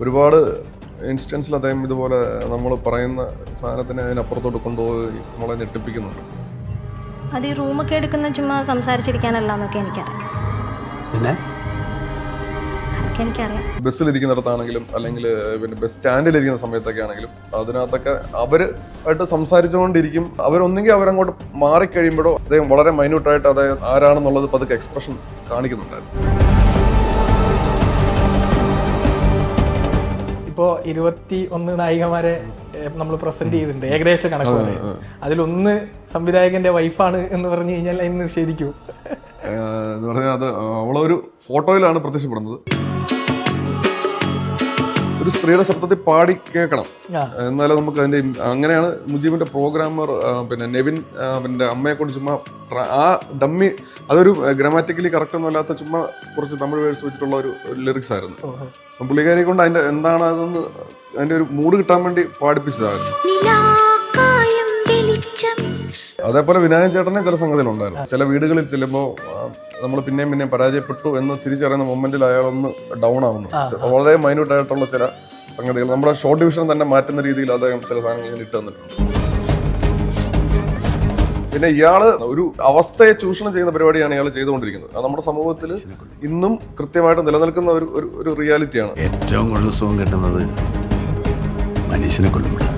ഒരുപാട് ഇൻസ്റ്റൻസിൽ അദ്ദേഹം ഇതുപോലെ നമ്മൾ പറയുന്ന സാധനത്തിനെ അതിനപ്പുറത്തോട്ട് കൊണ്ടുപോയി നമ്മളെ ഞെട്ടിപ്പിക്കുന്നുണ്ട്. അത് ഈ റൂമൊക്കെ എടുക്കുന്ന ചുമ്മാ സംസാരിച്ചിരിക്കാനല്ല എന്നൊക്കെ എനിക്കറിയാം. പിന്നെ അതൊക്കെ എനിക്കറിയാം. ബസ്സിലിരിക്കുന്നിടത്താണെങ്കിലും അല്ലെങ്കിൽ പിന്നെ ബസ് സ്റ്റാൻഡിലിരിക്കുന്ന സമയത്തൊക്കെ ആണെങ്കിലും അതിനകത്തൊക്കെ അവരുമായിട്ട് സംസാരിച്ചുകൊണ്ടിരിക്കും. അവരൊന്നെങ്കിൽ അവരങ്ങോട്ട് മാറിക്കഴിയുമ്പോഴോ അദ്ദേഹം വളരെ മൈന്യൂട്ടായിട്ട് അദ്ദേഹം ആരാണെന്നുള്ളത് പതുക്കെ എക്സ്പ്രഷൻ കാണിക്കുന്നുണ്ടായിരുന്നു. ഇപ്പോൾ 21 നായികമാരെ നമ്മൾ പ്രസന്റ് ചെയ്തിട്ടുണ്ട്, ഏകദേശം കണക്ക് പറയും. അതിലൊന്ന് സംവിധായകന്റെ വൈഫാണ് എന്ന് പറഞ്ഞു കഴിഞ്ഞാൽ അതിന് നിഷേധിക്കൂ. എന്ന് പറഞ്ഞാൽ അത് അവളൊരു ഫോട്ടോയിലാണ് പ്രത്യക്ഷപ്പെടുന്നത്. ഒരു സ്ത്രീയുടെ ശബ്ദത്തിൽ പാടി കേൾക്കണം, എന്നാലും നമുക്ക് അതിന്റെ അങ്ങനെയാണ് മുജീബിന്റെ പ്രോഗ്രാമർ പിന്നെ നെവിൻ പിന്നെ അമ്മയെ കൊണ്ട് ചുമ്മാ ആ ഡമ്മി അതൊരു ഗ്രാമാറ്റിക്കലി കറക്റ്റ് ഒന്നും അല്ലാത്ത ചുമ്മാ കുറച്ച് തമിഴ് വേഴ്സ് വെച്ചിട്ടുള്ള ഒരു ലിറിക്സ് ആയിരുന്നു. പുള്ളിക്കാരിയെ കൊണ്ട് അതിന്റെ എന്താണ് അതെന്ന് അതിന്റെ ഒരു മൂഡ് കിട്ടാൻ വേണ്ടി പാടിപ്പിച്ചതായിരുന്നു. അതേപോലെ വിനായകൻ ചേട്ടനെ ചില സംഗതികളുണ്ടായിരുന്നു. ചില വീടുകളിൽ ചെല്ലുമ്പോൾ നമ്മൾ പിന്നെയും പരാജയപ്പെട്ടു എന്ന് തിരിച്ചറിയുന്ന മൊമെന്റിൽ അയാളൊന്ന് ഡൗൺ ആവുന്നു. വളരെ മൈന്യൂട്ട് ആയിട്ടുള്ള ചില സംഗതികൾ നമ്മുടെ ഷോർട്ട് ഡിവിഷൻ തന്നെ മാറ്റുന്ന രീതിയിൽ അദ്ദേഹം ചില സാധനങ്ങൾ ഇട്ട് തന്നിട്ടുണ്ട്. പിന്നെ ഇയാള് ഒരു അവസ്ഥയെ ചൂഷണം ചെയ്യുന്ന പരിപാടിയാണ് ഇയാൾ ചെയ്തുകൊണ്ടിരിക്കുന്നത്. അത് നമ്മുടെ സമൂഹത്തിൽ ഇന്നും കൃത്യമായിട്ട് നിലനിൽക്കുന്ന ഒരു റിയാലിറ്റിയാണ്. ഏറ്റവും കൂടുതൽ സുഖം കിട്ടുന്നത് മനുഷ്യനെ കൊല്ലുമ്പോൾ.